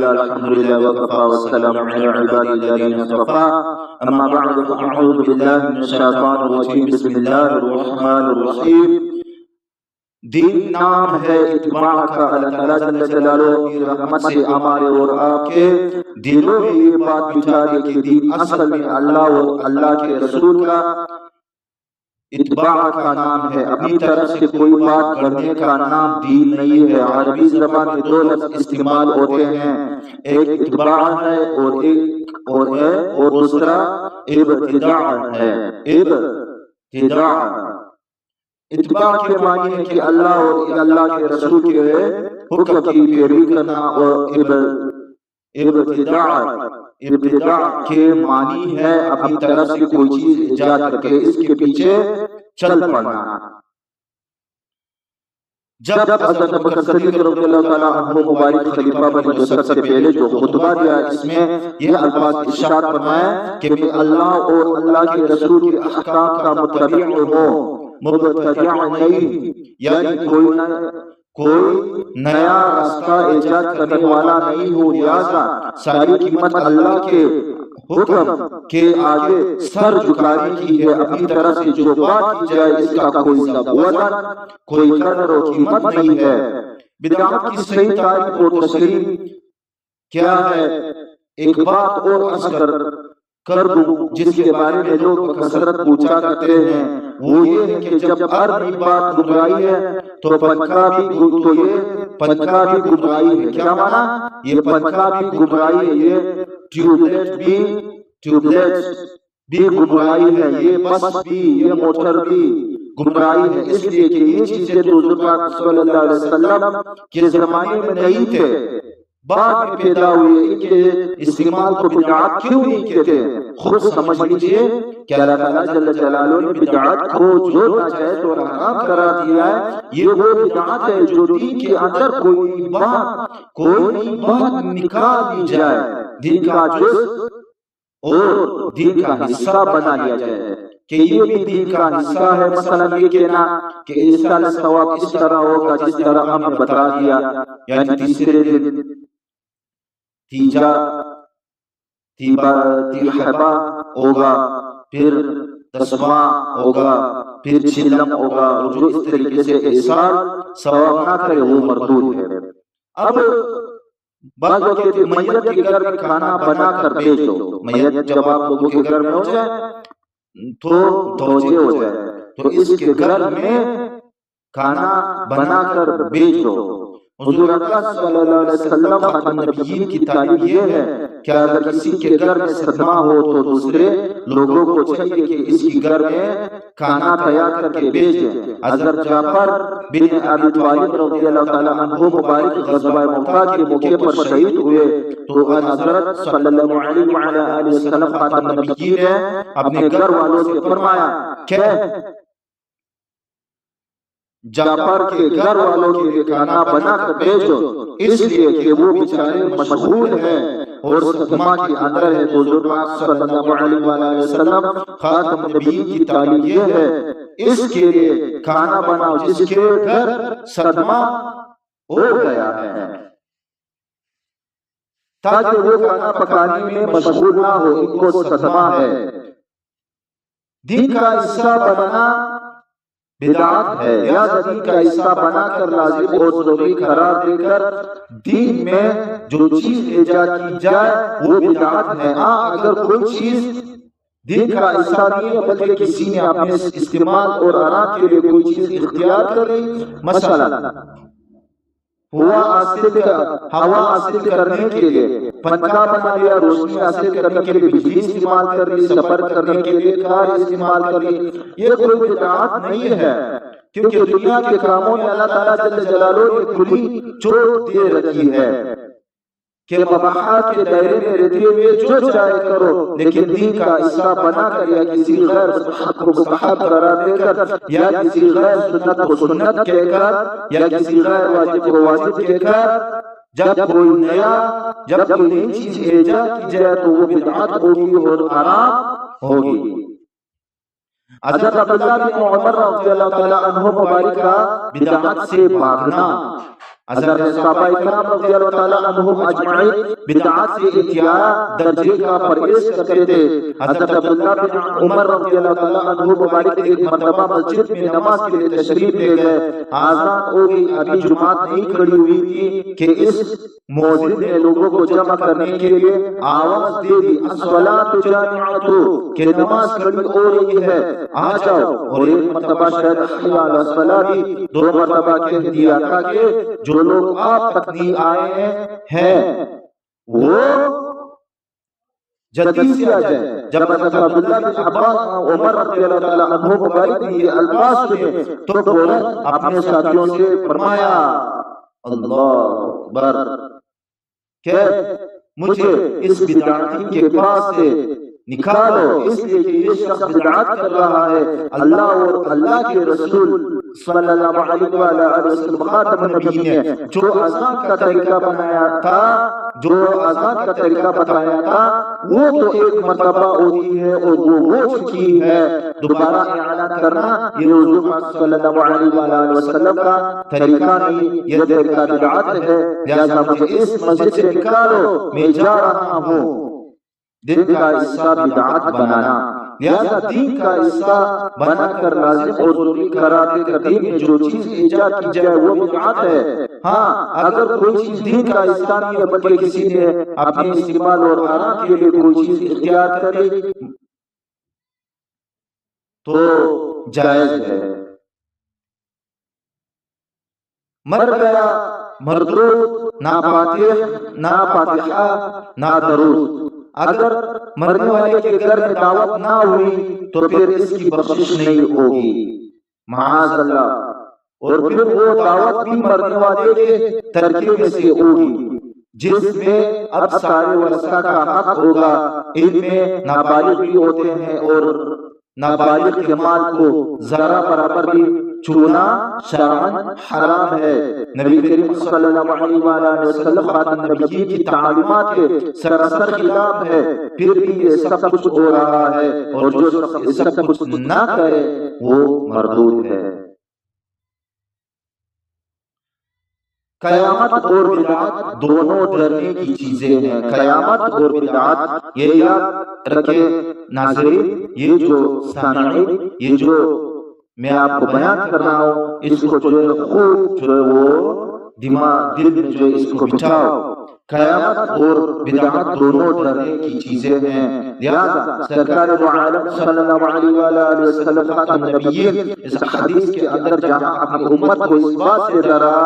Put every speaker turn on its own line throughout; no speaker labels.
لله الحمد لله وكفى والسلام على عباده الذين اصطفى اما بعد فاعوذ بالله من الشیطان الرجیم بسم اللہ الرحمن الرحیم۔ دین نام ہے اتباع کا۔ اللہ تعالیٰ جل جلالہ کی رحمت سے ہمارے اور آپ کے دلوں میں یہ بات بٹھا دی کہ دین اصل میں اللہ اور اللہ کے رسول کا اتباع کا نام ہے۔ اپنی طرف سے کوئی بات کرنے کا نام دین نہیں ہے۔ عربی زبان میں دو لفظ استعمال ہوتے ہیں، ایک اتباع ہے اور دوسرا ابتداع ہے۔ ابتداع اتباع کے معنی ہے کہ اللہ اور اللہ کے رسول کے حکم کی پیروی کرنا، اور ابتداع کے معنی ہے اپنی طرف سے کوئی چیز ایجاد کر کے اس کے پیچھے چل پڑنا۔ جب حضرت ابوبکر صدیق رضی اللہ تعالیٰ عنہ مبارک خلیفہ بنے تو سب سے پہلے جو خطبہ دیا اس میں یہ الفاظ ارشاد فرمایا کہ میں اللہ اور اللہ کے رسول کے احکام کا متبع ہوں، مبتدع نہیں، یعنی کوئی نیا راستہ ایجاد کرنے والا نہیں ہوں، لہذا ساری قیمت اللہ کے حکم کے آگے سر جھکانے کی ہے۔ اپنی طرف سے جو بات کی جائے اس کا کوئی ضابطہ، کوئی قدر و قیمت نہیں ہے۔ بدعت کی صحیح تعریف اور تشریح کیا ہے؟ ایک بات اور عرض کر دوں جس کے بارے میں لوگ کثرت پوچھا کرتے ہیں، وہ یہ ہے کہ جب ہر نئی بات گمراہی ہے تو پنکھا بھی گمراہی ہے۔ کیا مانا؟ یہ پنکھا بھی گمراہی ہے، یہ ٹیوبلیٹ بھی گمراہی ہے، یہ بس بھی، یہ موٹر بھی گمراہی ہے۔ اس لیے کہ یہ چیزیں تو حضور پاک صلی اللہ علیہ وسلم کے زمانے میں نہیں تھے، بعد میں پیدا ہوئے۔ ان کے استعمال کو بدعات کیوں نہیں کہتے؟ خود سمجھ لیجئے کہ اللہ تعالیٰ جل جلالہ نے بدعات کو جو ناجائز اور حرام کرا دیا ہے، یہ وہ بدعات ہے جو دین کے اندر کوئی بات نکال دی جائے، دین کا جز اور دین کا حصہ بنا لیا جائے کہ یہ بھی دین کا حصہ ہے۔ مثلا یہ کہنا کہ اس کا ثواب اس طرح ہوگا جس طرح ہم نے بتا دیا، یعنی تیسرے دن تیحبہ ہوگا، پھر دسواں ہوگا، پھر چلم ہوگا، اور جو اس طریقے سے احسان ثواب نہ کرے وہ مردود ہے۔ اب بعض لوگ کہتے ہیں میت کے گھر میں کھانا بنا کر بھیج دو۔ میت جب آپ لوگوں کے گھر میں ہو جائے تو توجہ ہو جائے تو اس کے گھر میں کھانا بنا کر بھیج دو۔ حضور اکرم صلی اللہ علیہ وسلم خاتم النبیین کی تعلیم یہ ہے کہ اگر کسی کے گھر میں صدمہ ہو تو دوسرے لوگوں کو چاہیے کہ اس کے گھر میں کھانا تیار کر کے بھیجیں۔ حضرت جعفر بن ابی طالب رضی اللہ تعالیٰ عنہ مبارک غزوہ موقع کے موقع پر شہید ہوئے تو حضرت صلی اللہ علیہ وسلم خاتم النبیین نے اپنے گھر والوں سے فرمایا کہ جعفر کے گھر والوں کے لیے کھانا بنا کر بھیجو، اس لیے کہ وہ بیچارے مشغول ہیں اور صدمہ کے اندر ہے۔ حضور پاک صلی اللہ علیہ وسلم خاتم النبیین کی تعلیم یہ ہے اس کے لیے کھانا بناؤ جس کے گھر صدمہ ہو گیا ہے، تاکہ وہ کھانا پکانے میں مشغول نہ ہو، ان کو صدمہ ہے۔ دین کا حصہ بنانا بدعات ہے، لہذا دین کا حصہ بنا کر لازم اور ضروری قرار دے کر دین میں جو چیز ایجاد کی جائے وہ بدعات ہے۔ ہاں اگر کوئی چیز دین کا حصہ نہیں ہے بلکہ کسی نے اپنے استعمال اور آرام کے لیے کوئی چیز اختیار کر لی، مثلا ہوا حاصل کرنے کے لیے پنکھا بنا لیا، روشنی حاصل کرنے کے لیے بجلی استعمال کر لی، سفر کرنے کے لیے کار استعمال کر لی، یہ کوئی بدعات نہیں ہے، کیونکہ دنیا کے کاموں میں اللہ تعالیٰ جل جلالہ نے کھلی چھوٹ دے رکھی ہے کہ مباحات کے دائرے میں رہتے ہوئے جو چاہے کرو، لیکن دین کا حصہ بنا کر یا کسی غیر مستحب کو مستحب قرار دے کر یا کسی غیر سنت کو سنت کہہ کر یا کسی غیر واجب کو واجب کہہ کر جب کوئی نئی چیز ایجاد کی جائے تو وہ بدعت ہوگی اور حرام ہوگی۔ حضرت عبداللہ بن عمر رضی اللہ تعالیٰ عنہ مبارک کا بدعت سے بھاگنا، حضرت صحابہ اکرام رضی اللہ تعالیٰ عنہم اجمعین بدعات سے انتہا درجے کا پرہیز کرتے تھے۔ حضرت عبداللہ بن عمر رضی اللہ تعالیٰ عنہ مبارک ایک مرتبہ مسجد میں نماز کے لیے تشریف لے گئے۔ آذان ہو گئی، ابھی جماعت نہیں کھڑی ہوئی تھی کہ اس مؤذن نے لوگوں کو جمع کرنے کے لیے آواز دے دی، الصلاۃ جامعۃ، کہ نماز کھڑی ہو رہی ہے، آ جاؤ۔ اور ایک مرتبہ شاید حی علی الصلاۃ بھی 2 مرتبہ کہہ دیا تھا کہ جو لوگ آپ تک نہیں آئے ہیں وہ جلدی سے آ جائے۔ جب حضرت عبداللہ بن عباس عمر رضی اللہ تعالیٰ عنہ مبارک نے یہ الفاظ سنے تو فوراً اپنے ساتھیوں سے فرمایا اللہ اکبر، کہ مجھے اس بدعتی کے پاس سے نکالو، اس لیے کہ یہ شخص بدعات کر رہا ہے۔ اللہ اور اللہ کے رسول صلی اللہ علیہ وآلہ وسلم خاتم النبیین نے جو اذان کا طریقہ بنایا تھا، جو اذان کا طریقہ بتایا تھا، وہ تو ایک مرتبہ ہوتی ہے اور وہ ہو چکی ہے، دوبارہ اعلان کرنا یہ حضور صلی اللہ علیہ وآلہ وسلم کا طریقہ نہیں، یہ طریقہ بدعت ہے، لہذا مجھے اس مسجد سے نکالو، میں جا رہا ہوں۔ دین کا حصہ بدعات بنانا، لہذا دین کا حصہ بنا کر لازم اور ضروری قرار دے کر دین میں جو چیز ایجاد کی جائے وہ بدعات ہے۔ ہاں، اگر کوئی چیز دین کا حصہ نہیں ہے بلکہ کسی نے اپنے استعمال اور آرام کے لیے کوئی چیز اختیار کری تو جائز ہے۔ مر گیا مردود، نہ فاتحہ نہ درود۔ اگر مرنے والے کے گھر میں دعوت نہ ہوئی تو پھر اس کی بخشش نہیں ہوگی، معاذ اللہ، اور پھر وہ دعوت بھی مرنے والے کے ترکے میں سے ہوگی جس میں اب سارے ورثہ کا حق ہوگا۔ ان میں نابالغ بھی ہوتے ہیں اور نابالغ کے مال کو ذرا برابر بھی چھونا شرعاً حرام ہے۔ نبی کریم صلی اللہ علیہ وآلہ وسلم خاتم النبیین کی تعلیمات کے سراسر خلاف ہے، پھر بھی یہ سب کچھ ہو رہا ہے، اور جو سب کچھ نہ کرے وہ مردود ہے۔ قیامت اور بدعات دونوں ڈرنے کی چیزیں ہیں۔ قیامت اور بدعات یہ یاد رکھے ناظرین، یہ جو سامعین، یہ جو میں آپ کو بیان کر رہا ہوں، اس کو جو ہے خوب جو ہے وہ دل میں جو ہے اس کو بچاؤ۔ قیامت اور بدعات دونوں ڈرنے کی چیزیں ہیں، لہذا سرکار دو عالم صلی اللہ علیہ وآلہ وسلم خاتم النبیین اس حدیث کے اندر جہاں اپنی امت کو اس بات سے ڈرا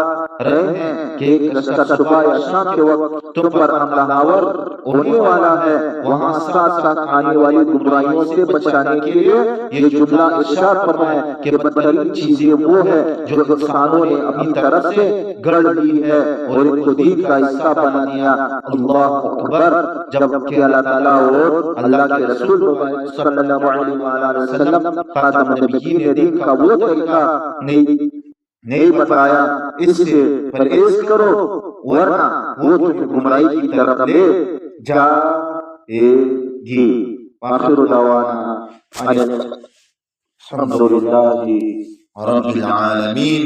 رہے ہیں کہ ایک رشتہ صبح یا شام کے وقت تم پر حملہ آور ہونے والا ہے، وہاں ساتھ ساتھ آنے والی گمراہیوں سے بچانے کے لیے یہ جملہ ارشاد فرمایا کہ بدترین چیزیں وہ ہے جو انسانوں نے اپنی طرف سے گڑھ لی ہے اور ان کو دین کا حصہ بنا دیا۔ اللہ اکبر، جبکہ اللہ تعالیٰ اور اللہ کے رسول صلی اللہ علیہ وآلہ وسلم خاتم النبیین نے دین کا وہ طریقہ نہیں بتایا، اس سے پرہیز کرو ورنہ وہ تمہیں گمراہی کی طرف لے جائے گی۔ آخر دعوانا الحمدللہ رب العالمین۔